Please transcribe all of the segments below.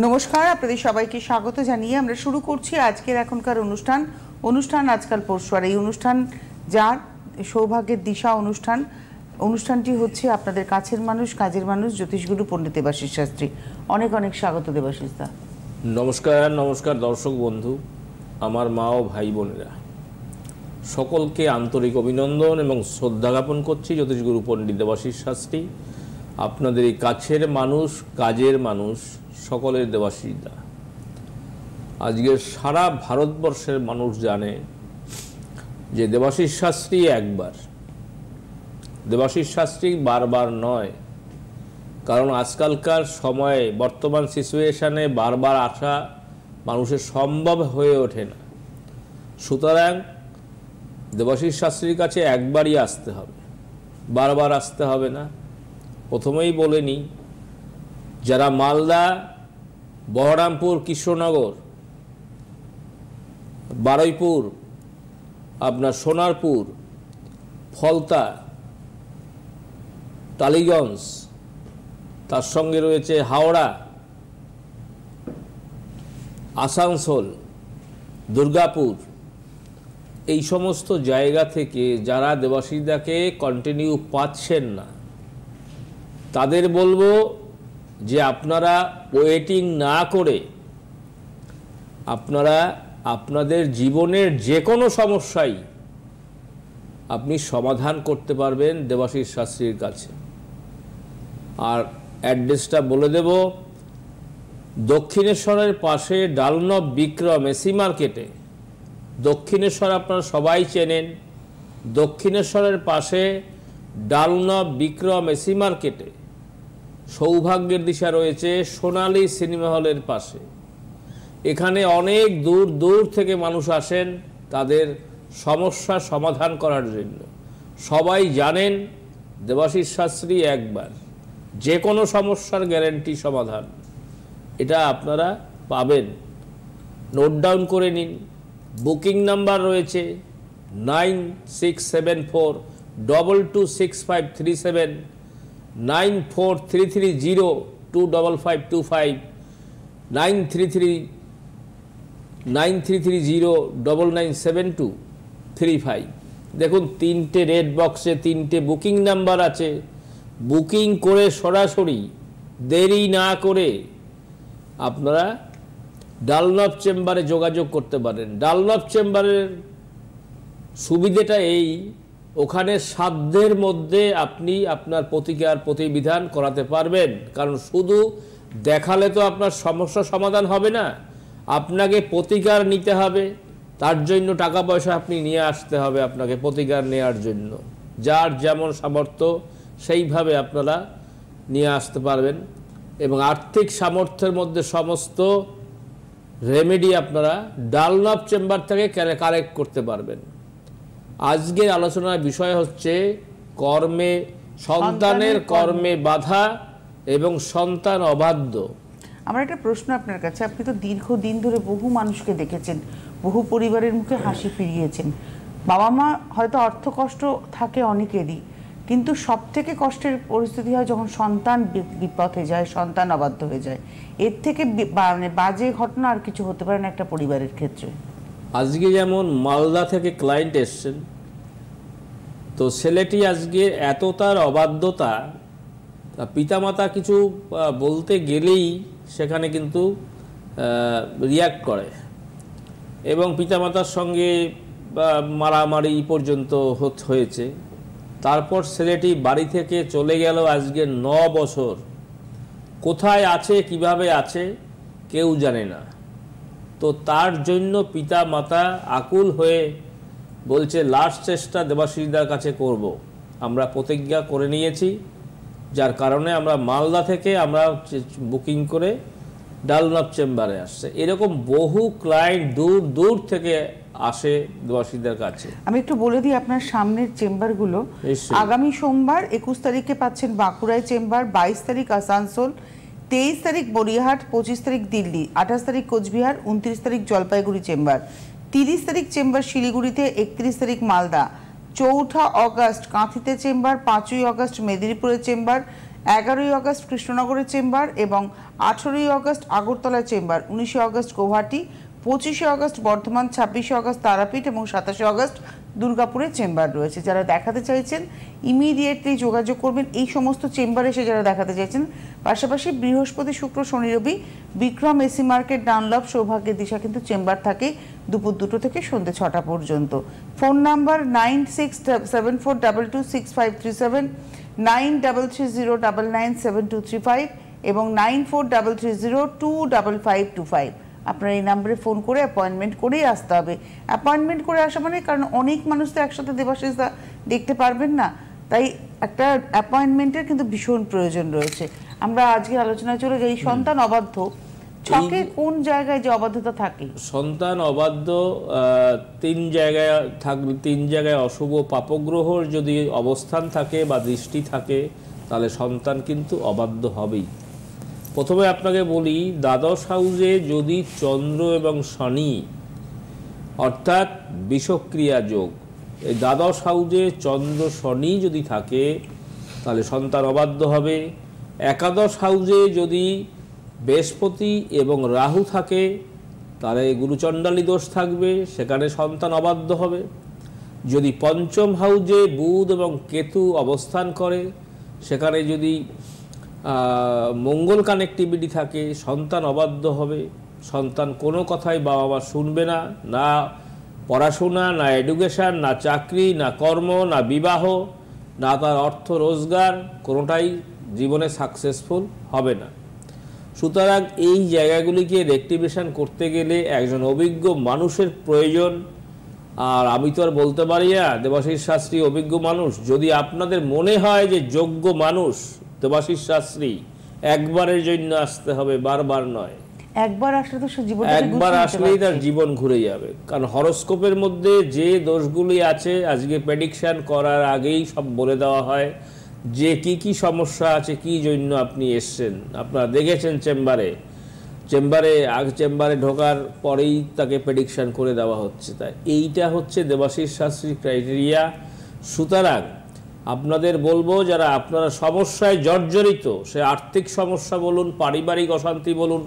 নমস্কার, আপনাদের সবাইকে স্বাগত জানিয়ে আমরা শুরু করছি আজকের এখনকার অনুষ্ঠান আজকাল পরশু। আর এই অনুষ্ঠান যার সৌভাগ্যের দিশা অনুষ্ঠানটি হচ্ছে আপনাদের কাছের মানুষ, কাজের মানুষ, জ্যোতিষগুরু পণ্ডিত দেবাশিস শাস্ত্রী। অনেক অনেক স্বাগত দেবাশিস দা। নমস্কার দর্শক বন্ধু, আমার মা ও ভাই বোনেরা, সকলকে আন্তরিক অভিনন্দন এবং শ্রদ্ধা জ্ঞাপন করছি। জ্যোতিষগুরু পণ্ডিত দেবাশিস শাস্ত্রী, আপনাদের এই কাছের মানুষ, কাজের মানুষ, সকলের দেবাশিস দা। আজকে সারা ভারতবর্ষের মানুষ জানে যে দেবাশিস শাস্ত্রী একবার, দেবাশিস শাস্ত্রী বারবার নয়। কারণ আজকালকার সময়ে বর্তমান সিচুয়েশানে বারবার আসা মানুষের সম্ভব হয়ে ওঠে না। সুতরাং দেবাশিস শাস্ত্রীর কাছে একবারই আসতে হবে, বারবার আসতে হবে না। প্রথমেই বলে নিই, যারা মালদা, বহরমপুর, কৃষ্ণনগর, বারুইপুর, আপনার সোনারপুর, ফলতা, টালিগঞ্জ, তার সঙ্গে রয়েছে হাওড়া, আসানসোল, দুর্গাপুর, এই সমস্ত জায়গা থেকে যারা দেবাশিসদাকে কন্টিনিউ পাচ্ছেন না, তাদের বলবো যে আপনারা ওয়েটিং না করে আপনারা আপনাদের জীবনের যে কোনো সমস্যাই আপনি সমাধান করতে পারবেন দেবাশিস শাস্ত্রীর কাছে। আর অ্যাড্রেসটা বলে দেব, দক্ষিণেশ্বরের পাশে ডালনব বিক্রম এসি মার্কেটে। দক্ষিণেশ্বর আপনারা সবাই চেনেন। দক্ষিণেশ্বরের পাশে ডালনব বিক্রম এসি মার্কেটে সৌভাগ্যের দিশা রয়েছে সোনালী সিনেমা হলের পাশে। এখানে অনেক দূর দূর থেকে মানুষ আসেন তাদের সমস্যা সমাধান করার জন্য। সবাই জানেন দেবাশিস শাস্ত্রী একবার, যে কোনো সমস্যার গ্যারান্টি সমাধান, এটা আপনারা পাবেন। নোট ডাউন করে নিন। বুকিং নাম্বার রয়েছে 9674226537, 9433025525, 9330997235। দেখুন, তিনটে রেড বক্সে তিনটে বুকিং নাম্বার আছে। বুকিং করে সরাসরি দেরি না করে আপনারা ডালনব চেম্বারে যোগাযোগ করতে পারেন। ডালনব চেম্বারের সুবিধেটা এই, ওখানে সাধ্যের মধ্যে আপনি আপনার প্রতিকার প্রতিবিধান করাতে পারবেন। কারণ শুধু দেখালে তো আপনার সমস্যা সমাধান হবে না, আপনাকে প্রতিকার নিতে হবে। তার জন্য টাকা পয়সা আপনি নিয়ে আসতে হবে আপনাকে প্রতিকার নেওয়ার জন্য। যার যেমন সামর্থ্য সেইভাবে আপনারা নিয়ে আসতে পারবেন এবং আর্থিক সামর্থ্যের মধ্যে সমস্ত রেমেডি আপনারা ডালনব চেম্বার থেকে কালেক্ট করতে পারবেন। আজকের আলোচনার বিষয় হচ্ছে কর্মে, সন্তানের কর্মে বাধা এবং সন্তান অবাধ্য। আমার একটা প্রশ্ন আপনার কাছে। আপনি তো দীর্ঘদিন ধরে বহু মানুষকে দেখেছেন, বহু পরিবারের মুখে হাসি ফিরিয়েছেন। বাবা মা হয়তো অর্থ কষ্ট থাকে অনেকেরই, কিন্তু সব থেকে কষ্টের পরিস্থিতি হয় যখন সন্তান বিপথে যায়, সন্তান অবাধ্য হয়ে যায়। এর থেকে মানে বাজে ঘটনা আর কিছু হতে পারে না একটা পরিবারের ক্ষেত্রে। আজকে যেমন মালদা থেকে ক্লায়েন্ট এসছেন, তো ছেলেটি আজকে এত তার অবাধ্যতা, পিতামাতা কিছু বলতে গেলেই সেখানে কিন্তু রিয়াক্ট করে এবং পিতামাতার সঙ্গে মারামারি পর্যন্ত হয়েছে। তারপর ছেলেটি বাড়ি থেকে চলে গেল আজকে 9 বছর। কোথায় আছে, কিভাবে আছে কেউ জানে না। তো তার জন্য পিতা মাতা আকুল হয়ে বলছে লাস্ট চেষ্টা দেবাশিসদার কাছে করব। আমরা প্রতিজ্ঞা করে নিয়েছি, যার কারণে আমরা মালদা থেকে আমরা বুকিং করে ডালনব চেম্বারে আসছে। এরকম বহু ক্লায়েন্ট দূর দূর থেকে আসে দেবাশিসদার কাছে। আমি একটু বলে দিই আপনার সামনের চেম্বারগুলো। আগামী সোমবার 21 তারিখে পাচ্ছেন বাঁকুড়ায় চেম্বার, 22 তারিখ আসানসোল, 23 তারিখ বরিহাট, 25 তারিখ দিল্লি, 28 তারিখ কোচবিহার, 29 তারিখ জলপাইগুড়ি চেম্বার, 30 তারিখ চেম্বার শিলিগুড়িতে, 31 তারিখ মালদা, 4 আগস্ট কাঁথিতে চেম্বার, 5 আগস্ট মেদিনীপুরে চেম্বার, 11ই আগস্ট কৃষ্ণনগরের চেম্বার এবং 18ই আগস্ট আগরতলা চেম্বার, 19শে আগস্ট গৌহাটি, 25শে আগস্ট বর্ধমান, 26শে আগস্ট তারাপীঠ এবং 27শে আগস্ট দুর্গাপুরের চেম্বার রয়েছে। যারা দেখাতে চাইছেন ইমিডিয়েটলি যোগাযোগ করবেন এই সমস্ত চেম্বারে এসে যারা দেখাতে চাইছেন। পাশাপাশি বৃহস্পতি, শুক্র, শনি, রবি বিক্রম এসি মার্কেট, ডানলপ, সৌভাগ্যের দিশা কিন্তু চেম্বার থাকে দুপুর 2টো থেকে সন্ধ্যে 6টা পর্যন্ত। ফোন নাম্বার 9674226537, 9330997235 এবং 9433025525। আপনারা এই নাম্বারে ফোন করে অ্যাপয়েন্টমেন্ট করেই আসতে হবে। অ্যাপয়েন্টমেন্ট করে আসা মানে, কারণ অনেক মানুষ তো একসাথে দেবাশিস দা দেখতে পারবেন না, তাই একটা অ্যাপয়েন্টমেন্টের কিন্তু ভীষণ প্রয়োজন রয়েছে। আমরা আজকে আলোচনায় চলে যাই সন্তান অবাধ্য ছকে কোন জায়গায় যে অবাধ্যতা থাকে। সন্তান অবাধ্য 3 জায়গায় অশুভ পাপগ্রহর যদি অবস্থান থাকে বা দৃষ্টি থাকে তাহলে সন্তান কিন্তু অবাধ্য হবেই। প্রথমে আপনাকে বলি, দ্বাদশ হাউসে যদি চন্দ্র এবং শনি অর্থাৎ বিষক্রিয়া যোগ, এই দ্বাদশ হাউসে চন্দ্র শনি যদি থাকে তাহলে সন্তান অবাধ্য হবে। একাদশ হাউসে যদি বৃহস্পতি এবং রাহু থাকে তাহলে গুরুচণ্ডালী দোষ থাকবে, সেখানে সন্তান অবাধ্য হবে। যদি পঞ্চম হাউসে বুধ এবং কেতু অবস্থান করে, সেখানে যদি মঙ্গল কানেক্টিভিটি থাকে, সন্তান অবাধ্য হবে। সন্তান কোনো কথাই বাবা মা শুনবে না, না পড়াশোনা, না এডুকেশান, না চাকরি, না কর্ম, না বিবাহ, না তার অর্থ রোজগার, কোনোটাই জীবনে সাকসেসফুল হবে না। সুতরাং এই জায়গাগুলিকে রেক্টিভেশন করতে গেলে একজন অভিজ্ঞ মানুষের প্রয়োজন। আর আমি তো আর বলতে পারি না দেবাশিস শাস্ত্রী অভিজ্ঞ মানুষ। যদি আপনাদের মনে হয় যে যোগ্য মানুষ দেবাশিস শাস্ত্রী, একবারের জন্য আসতে হবে, বারবার নয়। একবার আসলে তো একবার আসলেই তার জীবন ঘুরে যাবে। কারণ হরোস্কোপের মধ্যে যে দোষগুলি আছে আজকে প্রেডিকশন করার আগেই সব বলে দেওয়া হয় যে কি কি সমস্যা আছে, কি জন্য আপনি এসছেন। আপনারা দেখেছেন চেম্বারে ঢোকার পরেই তাকে প্রেডিকশন করে দেওয়া হচ্ছে। তাই এইটা হচ্ছে দেবাশিস শাস্ত্রীর ক্রাইটেরিয়া। সুতরাং আপনাদের বলবো, যারা আপনারা সমস্যায় জর্জরিত, সে আর্থিক সমস্যা বলুন, পারিবারিক অশান্তি বলুন,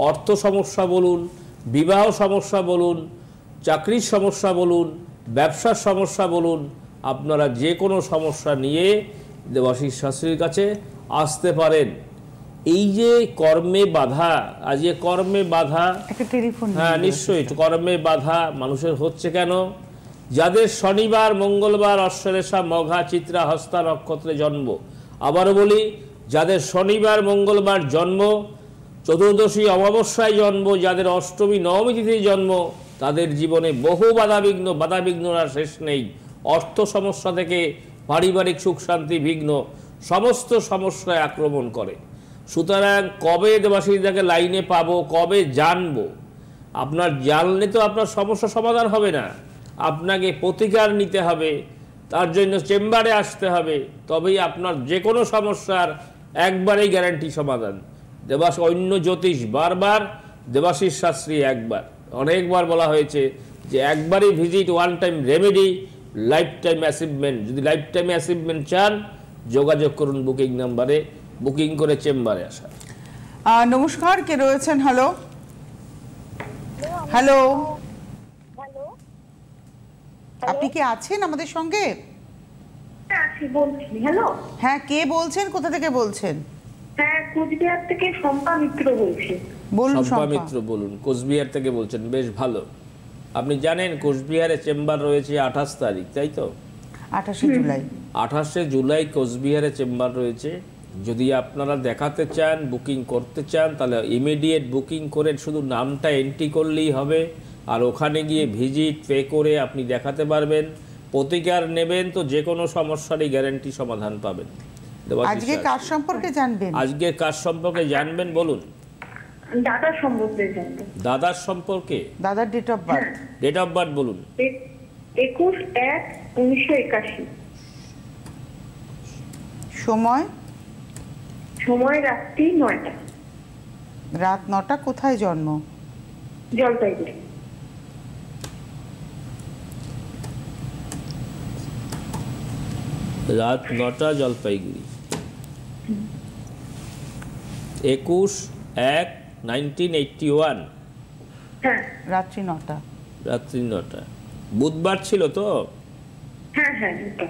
অর্থ সমস্যা বলুন, বিবাহ সমস্যা বলুন, চাকরির সমস্যা বলুন, ব্যবসার সমস্যা বলুন, আপনারা যে কোনো সমস্যা নিয়ে দেবাশিস শাস্ত্রীর কাছে আসতে পারেন। এই যে কর্মে বাধা, আজকে কর্মে বাধা, হ্যাঁ নিশ্চয়ই কর্মে বাধা মানুষের হচ্ছে কেন? যাদের শনিবার, মঙ্গলবার, অশ্লেষা, মঘা, চিত্রা, হস্তা নক্ষত্রে জন্ম, আবারও বলি, যাদের শনিবার মঙ্গলবার জন্ম, চতুর্দশী অমাবস্যায় জন্ম, যাদের অষ্টমী নবমী তিথিতে জন্ম, তাদের জীবনে বহু বাধাবিঘ্নরা শেষ নেই। অর্থ সমস্যা থেকে পারিবারিক সুখ শান্তি বিঘ্ন, সমস্ত সমস্যায় আক্রমণ করে। সুতরাং কবে দেবাশিসদাকে লাইনে পাবো, কবে জানবো? আপনার জানলে তো আপনার সমস্যা সমাধান হবে না, আপনাকে প্রতিকার নিতে হবে, তার জন্য চেম্বারে আসতে হবে, তবেই আপনার যে কোনো সমস্যার একবারেই গ্যারান্টি সমাধান। অন্য জ্যোতিষ বারবার, দেবাশিস শাস্ত্রী একবার। অনেকবার বলা হয়েছে যে একবারই visit, one time remedy, life time achievement. যদি লাইফ টাইম অ্যাচিভমেন্ট চান, যোগাযোগ করুন বুকিং নাম্বারে, বুকিং করে চেম্বারে আসা। নমস্কার, কে রয়েছেন? হ্যালো হ্যালো, আপনি কি আছেন আমাদের সঙ্গে? হ্যাঁ, কে বলছেন, কোথা থেকে বলছেন? হ্যাঁ, কোচবিহার থেকে শম্পা মিত্র বলছি। বলুন শম্পা মিত্র, বলুন। কোচবিহার থেকে বলছেন, বেশ ভালো। আপনি জানেন কোচবিহারে চেম্বার রয়েছে 28 তারিখ, তাই তো? 28শে জুলাই কোচবিহারে চেম্বার রয়েছে। যদি আপনারা দেখাতে চান, বুকিং করতে চান, তাহলে ইমিডিয়েট বুকিং করে শুধু নামটা এন্ট্রি করলেই হবে। আর ওখানে গিয়ে ভিজিট পে করে আপনি দেখাতে পারবেন, প্রতিকার নেবেন, তো যে কোনো সমস্যারই গ্যারান্টি সমাধান পাবেন। আজকে কার সম্পর্কে জানবেন? আজকে কার সম্পর্কে জানবেন বলুন। দাদার সম্পর্কে জানবো। দাদার সম্পর্কে? দাদার date of birth? Date of birth বলুন। 21/1/1981। সময় রাত্রি 9টা। রাত 9টা। কোথায় জন্ম? জলপাইগুড়ি। রাত 9টা, জলপাইগুড়ি। 21/1/1981 হ্যাঁ রাত্রি 9টা। রাত্রি 9টা। বুধবার ছিল তো? হ্যাঁ হ্যাঁ ওটা।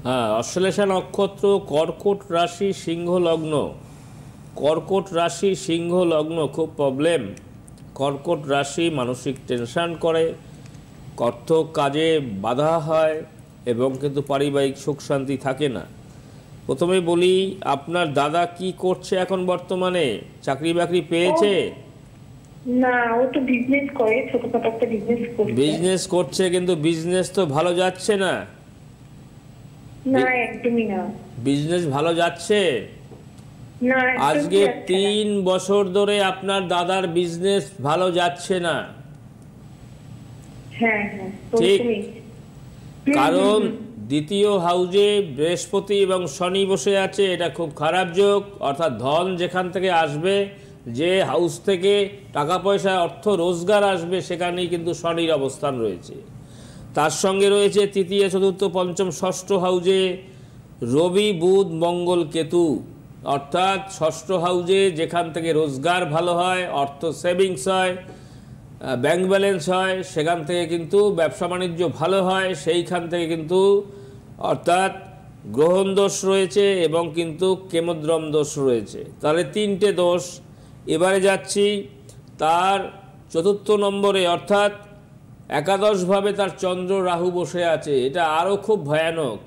হ্যাঁ, অশ্লেষা নক্ষত্র, কর্কট রাশি, সিংহ লগ্ন। কর্কট রাশি, সিংহ লগ্ন খুব প্রবলেম। কর্কট রাশি মানসিক টেনশন করে, অর্থ কাজে বাধা হয় এবং কিন্তু পারিবারিক সুখ শান্তি থাকে না। প্রথমে বলি, আপনার দাদা কি করছে এখন বর্তমানে? চাকরি বাকরি পেয়েছে? না, ও তো বিজনেস করে, ছোটখাটো একটা বিজনেস করে। বিজনেস করছে, কিন্তু বিজনেস তো ভালো যাচ্ছে না। না একদমই না। বিজনেস ভালো যাচ্ছে? না আজকে 3 বছর ধরে আপনার দাদার বিজনেস ভালো যাচ্ছে না। হ্যাঁ হ্যাঁ ঠিক। তুমি কারণ দ্বিতীয় হাউজে বৃহস্পতি এবং শনি বসে আছে, এটা খুব খারাপ যোগ। অর্থাৎ ধন যেখান থেকে আসবে, যে হাউস থেকে টাকা পয়সা অর্থ রোজগার আসবে, সেখানেই কিন্তু শনির অবস্থান রয়েছে। তার সঙ্গে রয়েছে তৃতীয়, চতুর্থ, পঞ্চম, ষষ্ঠ হাউজে রবি, বুধ, মঙ্গল, কেতু। অর্থাৎ ষষ্ঠ হাউজে যেখান থেকে রোজগার ভালো হয়, অর্থ সেভিংস হয়, ব্যাংক ব্যালেন্স হয়, সেখান থেকে কিন্তু ব্যবসা বাণিজ্য ভালো হয়, সেইখান থেকে কিন্তু অর্থাৎ গ্রহণ দোষ রয়েছে এবং কিন্তু কেমদ্রম দোষ রয়েছে। তাহলে 3টে দোষ। এবারে যাচ্ছি তার চতুর্থ নম্বরে, অর্থাৎ একাদশভাবে তার চন্দ্র রাহু বসে আছে। এটা আরও খুব ভয়ানক।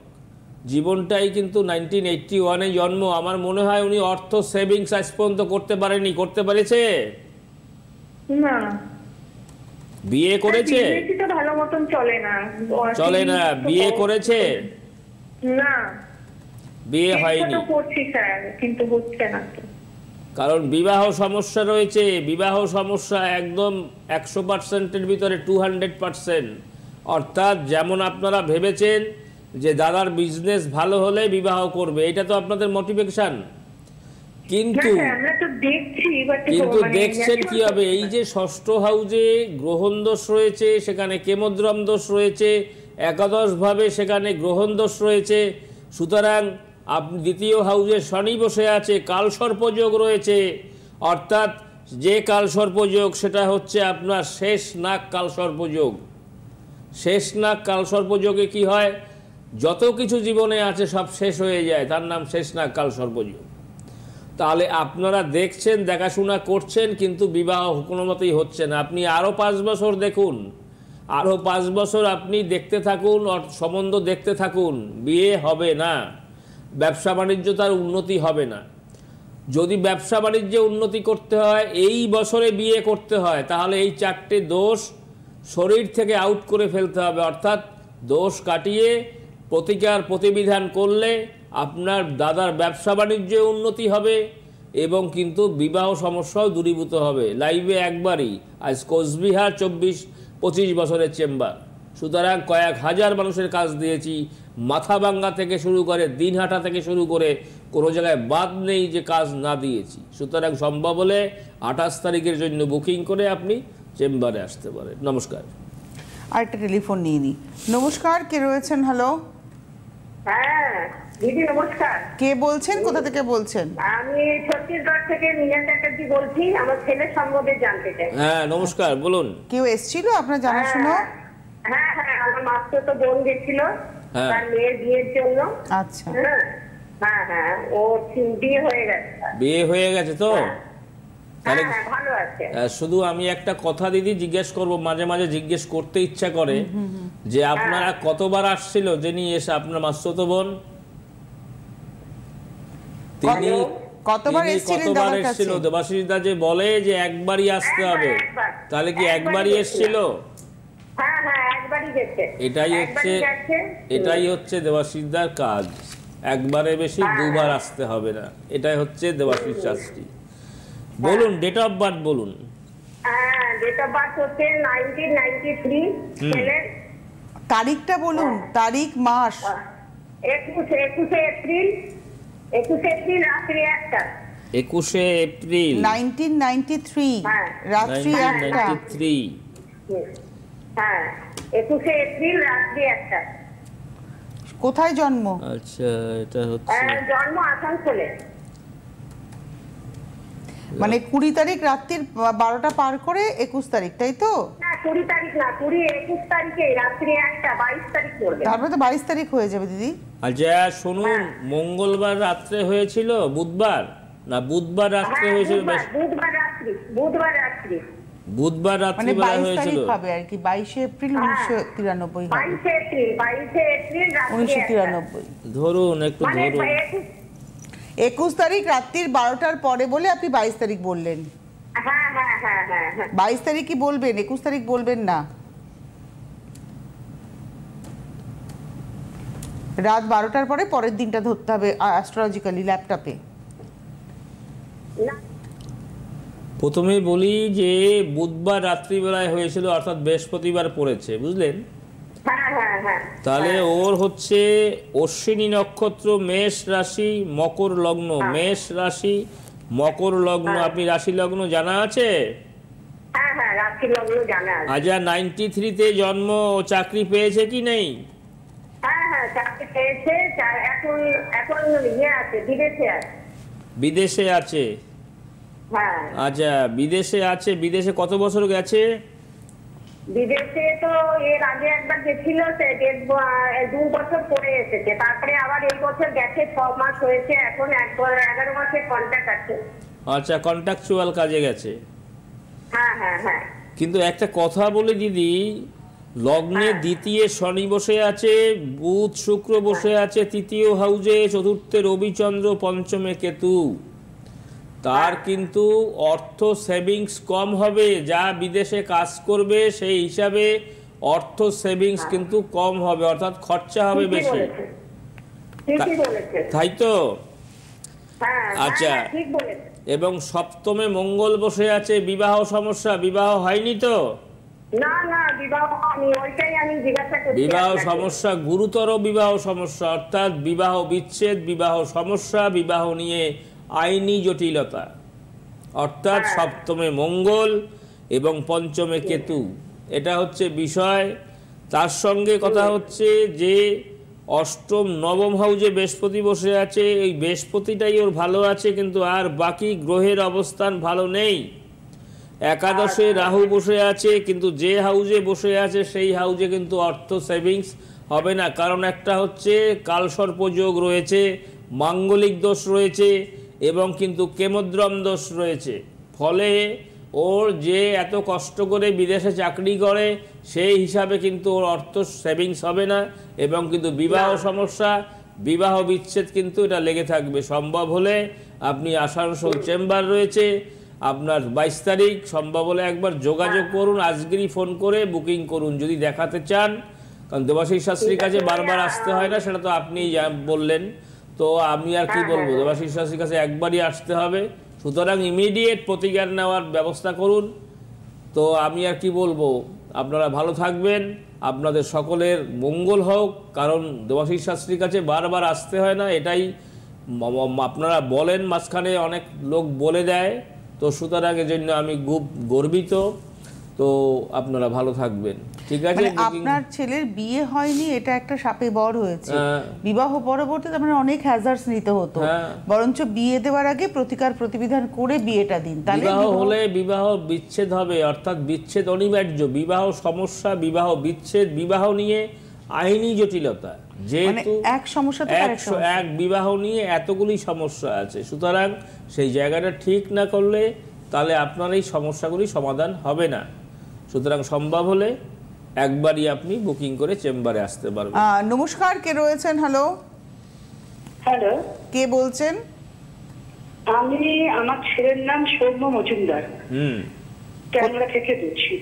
জীবনটাই কিন্তু 1981-এ জন্ম। আমার মনে হয় উনি অর্থ সেভিংস আজ পর্যন্ত করতে পারেনি। করতে পেরেছে? না। বিয়ে করেছে? বিজনেসটা ভালো মতন চলে না। চলে না। বিয়ে করেছে? না। বিয়ে হয়নি। চেষ্টা তো করছি স্যার, কিন্তু হচ্ছে না তো। কারণ বিবাহ সমস্যা রয়েছে। বিবাহ সমস্যা একদম 100%-এর ভিতরে 200%। অর্থাৎ যেমন আপনারা ভেবেছেন যে দাদার বিজনেস ভালো হলে বিবাহ করবে, এটা তো আপনাদের মোটিভেশন। কিন্তু আমরা তো দেখছি, কিন্তু দেখছেন কি হবে? এই যে ষষ্ঠ হাউজে গ্রহণ দোষ রয়েছে, সেখানে কেমদ্রম দোষ রয়েছে, একাদশভাবে সেখানে গ্রহণ দোষ রয়েছে। সুতরাং আপনি দ্বিতীয় হাউজে শনি বসে আছে, কালসর্পযোগ রয়েছে। অর্থাৎ যে কালসর্পযোগ, সেটা হচ্ছে আপনার শেষ নাগ কালসর্পযোগ। শেষ নাগ কালসর্পযোগে কি হয়? যত কিছু জীবনে আছে সব শেষ হয়ে যায়, তার নাম শেষ নাগ কালসর্পযোগ। তাহলে আপনারা দেখছেন, দেখাশোনা করছেন, কিন্তু বিবাহ কোনো মতেই হচ্ছে না। আপনি আরও 5 বছর দেখুন, আরও 5 বছর আপনি দেখতে থাকুন, সম্বন্ধ দেখতে থাকুন, বিয়ে হবে না। ব্যবসা বাণিজ্য তার উন্নতি হবে না। যদি ব্যবসা বাণিজ্যে উন্নতি করতে হয়, এই বছরে বিয়ে করতে হয়, তাহলে এই 4টে দোষ শরীর থেকে আউট করে ফেলতে হবে। অর্থাৎ দোষ কাটিয়ে প্রতিকার প্রতিবিধান করলে আপনার দাদার ব্যবসা বাণিজ্যে উন্নতি হবে এবং কিন্তু বিবাহ সমস্যাও দূরীভূত হবে। লাইভে একবারই, আজ কোচবিহার 24-25 বছরের চেম্বার। সুতরাং কয়েক হাজার মানুষের কাজ দিয়েছি, মাথাভাঙ্গা থেকে শুরু করে দিনহাটা থেকে শুরু করে কোনো জায়গায় বাদ নেই যে কাজ না দিয়েছি। সুতরাং সম্ভব হলে 28 তারিখের জন্য বুকিং করে আপনি চেম্বারে আসতে পারেন। নমস্কার। আরেকটা টেলিফোন নিয়ে নিই। নমস্কার, কে রয়েছেন? হ্যালো। হ্যাঁ দিদি নমস্কার। কে বলছেন? কোথা থেকে বলছেন? আমি ছত্তিশগড় থেকে নীলা চ্যাটার্জি বলছি। আমার ছেলের সম্বন্ধে জানতে চাই। হ্যাঁ নমস্কার, বলুন। কেউ এসেছিল আপনার জানাশোনা? হ্যাঁ হ্যাঁ, আমার মাত্র তো বোন গেছিল হ্যাঁ। তার মেয়ের বিয়ের জন্য। আচ্ছা। হ্যাঁ হ্যাঁ হ্যাঁ, ও বিয়ে হয়ে গেছে। বিয়ে হয়ে গেছে তো? তাহলে হ্যাঁ ভালো আছে। শুধু আমি একটা কথা দিদি জিজ্ঞেস করব, মাঝে মাঝে জিজ্ঞেস করতে ইচ্ছা করে যে আপনারা কতবার আসছিল যিনি এসে আপনার মাসুতো বোন, তিনি কতবার এসেছিলেন দাদার কাছে? এসেছিল? দেবাশিস দা যে বলে যে একবারই আসতে হবে, তাহলে কি একবারই এসেছিল? হ্যাঁ হ্যাঁ একবারই গেছে। এটাই হচ্ছে দেবাশিস দার কাজ। একবারে বেশি দুবার আসতে হবে না, এটাই হচ্ছে দেবাশিস শাস্ত্রী। বলুন ডেট অফ বার্থ বলুন। হ্যাঁ ডেট অফ বার্থ হচ্ছে 1993। ছেলের তারিখটা বলুন, তারিখ, মাস। 21 এপ্রিল। 21 এপ্রিল রাত্রি 1টা। 21 এপ্রিল 1993 হ্যাঁ। রাত্রি 1টা। 1993। হ্যাঁ 21 এপ্রিল রাত্রি 1টা। কোথায় জন্ম? আচ্ছা, এটা হচ্ছে জন্ম আসানসোলে। মানে 20 তারিখ রাত্রির 12টা পার করে 21 তারিখ, তাই তো? না 20 তারিখ না, 21 তারিখে রাত্রি 1টা, 22 তারিখ পড়বে। তারপরে তো 22 তারিখ হয়ে যাবে দিদি। আচ্ছা শুনুন, মঙ্গলবার রাত্রে হয়েছিল, বুধবার না বুধবার রাত্রে হয়েছিল, বুধবার রাত্রি, বুধবার রাত্রি, বুধবার রাত্রি মানে বেলা 22 হয়েছিল। তারিখ হবে আর কি, 22 এপ্রিল 1993 হবে। 22 এপ্রিল রাত্রি 1993 ধরুন একটু মানে ধরুন। 21 তারিখ রাত্রির 12টার পরে বলে আপনি 22 তারিখ বললেন। হ্যাঁ হ্যাঁ হ্যাঁ হ্যাঁ হ্যাঁ 22 তারিখ কি বলবেন, 21 তারিখ বলবেন না? রাত 12টার পরে পরের দিনটা ধরতে হবে অ্যাস্ট্রোলজিক্যালি ল্যাপটপে। না, প্রথমে বলি যে বুধবার রাত্রিবেলায় হয়েছিল, অর্থাৎ বৃহস্পতিবার পড়েছে, বুঝলেন? হ্যাঁ হ্যাঁ হ্যাঁ তাহলে ওর হচ্ছে অশ্বিনী নক্ষত্র, মেষ রাশি, মকর লগ্ন, মেষ রাশি মকর লগ্ন। আপনি রাশি লগ্ন জানা আছে? হ্যাঁ হ্যাঁ রাত্রি লগ্ন জানা আছে। আচ্ছা 93-তে জন্ম, ও চাকরি পেয়েছে কি নেই? হ্যাঁ হ্যাঁ চাকরি পেয়েছে, এখন এখন আছে, বিদেশে আছে। বিদেশে আছে? হ্যাঁ আচ্ছা বিদেশে আছে, বিদেশে কত বছর গেছে? বিদেশে তো এর আগে একবার গেছিল, সে 2 বছর পরে এসেছে, তারপরে আবার এই বছর গেছে, 6 মাস হয়েছে, এখন 11 মাসের কন্ট্রাক্ট আছে। আচ্ছা কন্ট্রাকচুয়াল কাজে গেছে। হ্যাঁ হ্যাঁ হ্যাঁ কিন্তু একটা কথা বলে দিদি, লগ্নে দ্বিতীয় শনি বসে আছে, বুধ শুক্র বসে আছে তৃতীয় হাউজে, চতুর্থে রবিচন্দ্র, পঞ্চমে কেতু। তার কিন্তু অর্থ সেভিংস কম হবে, যা বিদেশে কাজ করবে সেই হিসাবে অর্থ সেভিংস কিন্তু কম হবে, অর্থাৎ খরচা হবে বেশি, ঠিকই বলেছে। তাই তো? হ্যাঁ আচ্ছা। হ্যাঁ, ঠিক বলেছে। এবং সপ্তমে মঙ্গল বসে আছে, বিবাহ সমস্যা, বিবাহ হয়নি তো? না না বিবাহ আমি ওইটাই আমি জিজ্ঞাসা করছি বিবাহ আপনাকে। সমস্যা, গুরুতর বিবাহ সমস্যা, অর্থাৎ বিবাহ বিচ্ছেদ, বিবাহ সমস্যা, বিবাহ নিয়ে আইনি জটিলতা, অর্থাৎ সপ্তমে মঙ্গল এবং পঞ্চমে কেতু, এটা হচ্ছে বিষয়। তার সঙ্গে কথা হচ্ছে যে অষ্টম নবম হাউজে বৃহস্পতি বসে আছে, এই বৃহস্পতিটাই ওর ভালো আছে, কিন্তু আর বাকি গ্রহের অবস্থান ভালো নেই। একাদশে রাহু বসে আছে, কিন্তু যে হাউজে বসে আছে সেই হাউজে কিন্তু অর্থ সেভিংস হবে না, কারণ একটা হচ্ছে কালসর্পযোগ রয়েছে, মাঙ্গলিক দোষ রয়েছে এবং কিন্তু কেমদ্রম দোষ রয়েছে। ফলে ওর যে এত কষ্ট করে বিদেশে চাকরি করে সেই হিসাবে কিন্তু ওর অর্থ সেভিংস হবে না, এবং কিন্তু বিবাহ সমস্যা, বিবাহ বিচ্ছেদ কিন্তু এটা লেগে থাকবে। সম্ভব হলে আপনি আসানসোল চেম্বার রয়েছে, আপনার 22 তারিখ, সম্ভব হলে একবার যোগাযোগ করুন, আজকেরই ফোন করে বুকিং করুন যদি দেখাতে চান, কারণ দেবাশিস শাস্ত্রীর কাছে বারবার আসতে হয় না, সেটা তো আপনিই বললেন। তো আমি আর কি বলবো, দেবাশিস শাস্ত্রীর কাছে একবারই আসতে হবে, সুতরাং ইমিডিয়েট প্রতিকার নেওয়ার ব্যবস্থা করুন। তো আমি আর কি বলবো, আপনারা ভালো থাকবেন, আপনাদের সকলের মঙ্গল হোক, কারণ দেবাশিস শাস্ত্রীর কাছে বারবার আসতে হয় না, এটাই আপনারা বলেন, মাঝখানে অনেক লোক বলে দেয়, তো সুতরাং এজন্য আমি খুব গর্বিত। তো আপনারা ভালো থাকবেন, ঠিক আছে? মানে আপনার ছেলের বিয়ে হয়নি, এটা একটা শাপে বর হয়েছে, বিবাহ পরবর্তীতে আপনার অনেক হ্যাজার্ডস নিতে হতো, বরঞ্চ বিয়ে দেওয়ার আগে প্রতিকার প্রতিবিধান করে বিয়েটা দিন, তাহলে বিবাহ হলে বিবাহ বিচ্ছেদ হবে, অর্থাৎ বিচ্ছেদ অনিবার্য, বিবাহ সমস্যা, বিবাহ বিচ্ছেদ, বিবাহ নিয়ে আইনি জটিলতা, যেহেতু এক সমস্যা তো এক বিবাহ নিয়ে এতগুলি সমস্যা আছে, সুতরাং সেই জায়গাটা ঠিক না করলে তাহলে আপনার এই সমস্যাগুলি সমাধান হবে না। সুতরাং সম্ভব হলে একবারই আপনি বুকিং করে চেম্বারে আসতে পারবেন। নমস্কার, কে রয়েছেন? হ্যালো, হ্যালো, কে বলছেন? আমি, আমার ছেলের নাম সৌম্য মজুমদার, ট্যাংরা থেকে বলছি।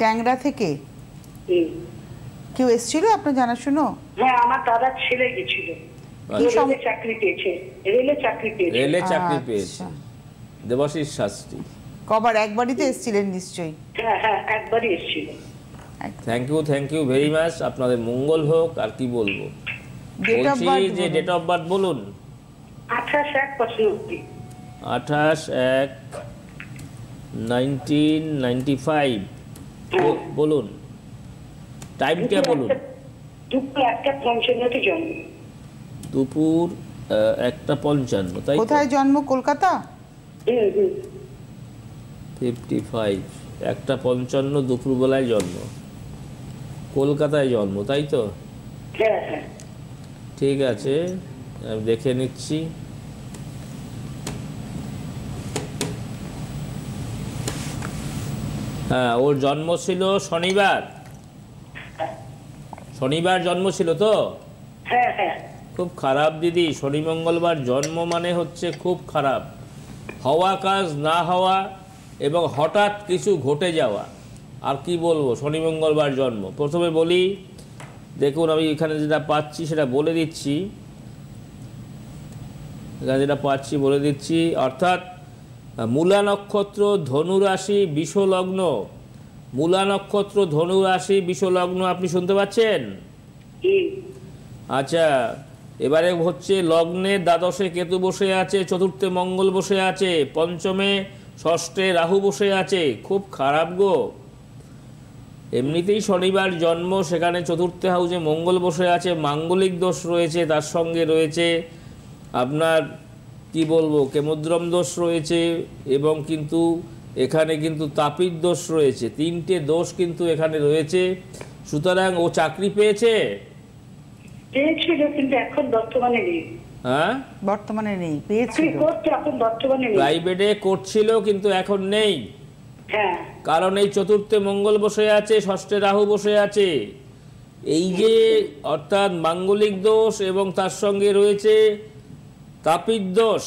ট্যাংরা থেকে? কেউ এসেছিল আপনার জানাশুনো? হ্যাঁ, আমার দাদার ছেলে গেছিল, রেলে চাকরি পেয়েছে, রেলে চাকরি পেয়েছে। রেলে চাকরি পেয়েছে দেবাশিস শাস্ত্রী। কবার? একবারই তো এসেছিলেন নিশ্চয়ই? হ্যাঁ হ্যাঁ, একবারই এসেছিল। থ্যাংক ইউ ভেরি মাচ, আপনাদের মঙ্গল হোক। আর কি বলবো, বলছি যে ডেট অফ বার্থ বলুন। 28/1/95। 28/1/1995 বলুন, টাইমটা বলুন। দুপুর 1:55 জন্ম। দুপুর 1:55, তাই? কোথায় জন্ম? কলকাতা? 55, 1:55 দুপুরবেলায় জন্ম, কলকাতায় জন্ম, তাই তো? হ্যাঁ হ্যাঁ। ঠিক আছে, আমি দেখে নিচ্ছি। হ্যাঁ, ওর জন্ম ছিল শনিবার, শনিবার জন্ম ছিল তো? হ্যাঁ হ্যাঁ। খুব খারাপ দিদি, শনি মঙ্গলবার জন্ম মানে হচ্ছে খুব খারাপ, হওয়া কাজ না হওয়া এবং হঠাৎ কিছু ঘটে যাওয়া। আর কি বলবো, শনি মঙ্গলবার জন্ম। প্রথমে বলি, দেখুন আমি এখানে যেটা পাচ্ছি সেটা বলে দিচ্ছি, এখানে যেটা পাচ্ছি বলে দিচ্ছি। অর্থাৎ মূলা নক্ষত্র, ধনু রাশি, বিষ লগ্ন। মূলা নক্ষত্র, ধনু রাশি, বিষ লগ্ন, আপনি শুনতে পাচ্ছেন? আচ্ছা, এবারে হচ্ছে লগ্নে দ্বাদশে কেতু বসে আছে, চতুর্থে মঙ্গল বসে আছে, পঞ্চমে ষষ্ঠে রাহু বসে আছে। খুব খারাপ গো। এমনিতেই শনিবার জন্ম, সেখানে চতুর্থ হাউসে মঙ্গল বসে আছে, মাঙ্গলিক দোষ রয়েছে, তার সঙ্গে রয়েছে আপনার কি বলবো কেমদ্রম দোষ রয়েছে, এবং কিন্তু এখানে কিন্তু তাপিত দোষ রয়েছে। 3টে দোষ কিন্তু এখানে রয়েছে। সুতরাং ও চাকরি পেয়েছে? পেয়েছিল, কিন্তু এখন বর্তমানে নেই। হ্যাঁ, বর্তমানে নেই, পেয়েছিল, এখন বর্তমানে নেই। প্রাইভেটে করছিল কিন্তু এখন নেই। হ্যাঁ, কারণ এই চতুর্থে মঙ্গল বসে আছে, ষষ্ঠে রাহু বসে আছে। এই যে অর্থাৎ মাঙ্গলিক দোষ এবং তার সঙ্গে রয়েছে তাপিত দোষ,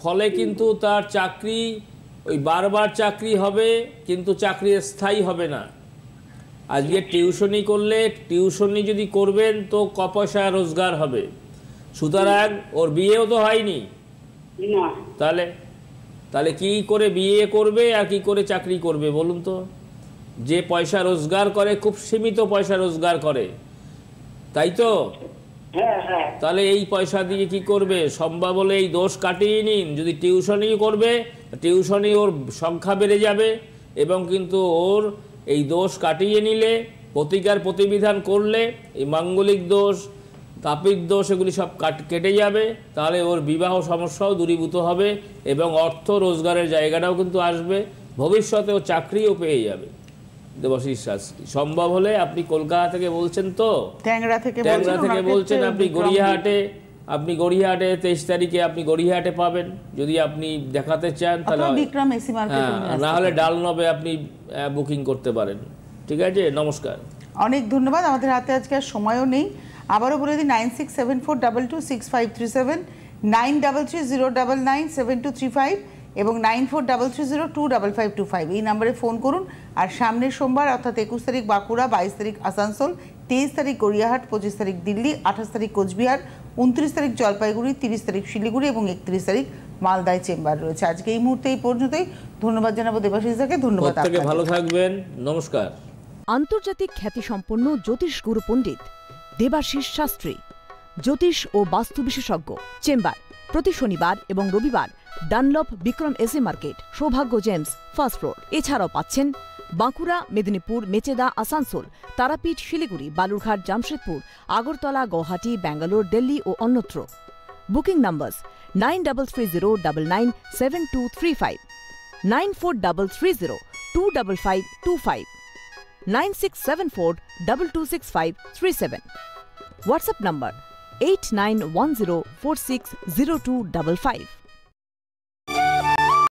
ফলে কিন্তু তার চাকরি ওই বারবার চাকরি হবে, কিন্তু চাকরি স্থায়ী হবে না। আজকে টিউশনি করলে, টিউশনি যদি করবেন তো ক পয়সা রোজগার হবে। সুতরাং ওর বিয়েও তো হয়নি, না। তাহলে কি করে বিয়ে করবে আর কি করে চাকরি করবে বলুন তো? যে পয়সা রোজগার করে খুব সীমিত পয়সা রোজগার করে, তাই তো? হ্যাঁ হ্যাঁ। তাহলে এই পয়সা দিয়ে কি করবে? সম্ভব হলে এই দোষ কাটিয়ে নিন। যদি টিউশনি করবে, টিউশনি ওর সংখ্যা বেড়ে যাবে, এবং কিন্তু ওর এই দোষ কাটিয়ে নিলে, প্রতিকার প্রতিবিধান করলে এই মাঙ্গলিক দোষ, তাপিত দোষ এগুলি সব কেটে যাবে। তাহলে ওর বিবাহ সমস্যাও দূরীভূত হবে, এবং অর্থ রোজগারের জায়গাটাও কিন্তু আসবে। ভবিষ্যতে ও চাকরিও পেয়ে যাবে। দেবাশিস শাস্ত্রী, সম্ভব হলে আপনি কলকাতা থেকে বলছেন তো? ট্যাংরা থেকে বলছেন। আপনি গড়িয়াহাটে 23 তারিখে আপনি গড়িয়াহাটে পাবেন, যদি আপনি দেখাতে চান তাহলে। বিক্রম এসি মার্কেট, না হলে ডালনবে আপনি বুকিং করতে পারেন। ঠিক আছে, নমস্কার। অনেক ধন্যবাদ। আমাদের হাতে আজকে আর সময়ও নেই। আবারও বলে দিই 9674226537, 9330997235 এবং 9433025525 এই নাম্বারে ফোন করুন। আর সামনের সোমবার অর্থাৎ 21 তারিখ বাঁকুড়া, 22 তারিখ আসানসোল, 23 তারিখ গড়িয়াহাট, 25 তারিখ দিল্লি, 28 তারিখ কোচবিহার, 29 তারিখ জলপাইগুড়ি, 30 তারিখ শিলিগুড়ি এবং 31 তারিখ মালদায় চেম্বার রয়েছে। আজকে এই মুহূর্তে এই পর্যন্তই। ধন্যবাদ জানাবো দেবাশিস দাকে। ধন্যবাদ আপনাকে। ভালো থাকবেন, নমস্কার। আন্তর্জাতিক খ্যাতিসম্পন্ন জ্যোতিষ গুরু পণ্ডিত দেবাশিস শাস্ত্রী, জ্যোতিষ ও বাস্তু বিশেষজ্ঞ। চেম্বার প্রতি শনিবার এবং রবিবার ডানলপ বিক্রম এসি মার্কেট, সৌভাগ্য জেমস, ফার্স্ট ফ্লোর। এছাড়াও পাচ্ছেন বাঁকুড়া, মেদিনীপুর, মেচেদা, আসানসোল, তারাপীঠ, শিলিগুড়ি, বালুরঘাট, জামশেদপুর, আগরতলা, গুয়াহাটি, ব্যাঙ্গালোর, দিল্লি ও অন্যত্র। বুকিং নম্বর 9330997235, 9433025525, 9674226537. WhatsApp number 8910460255.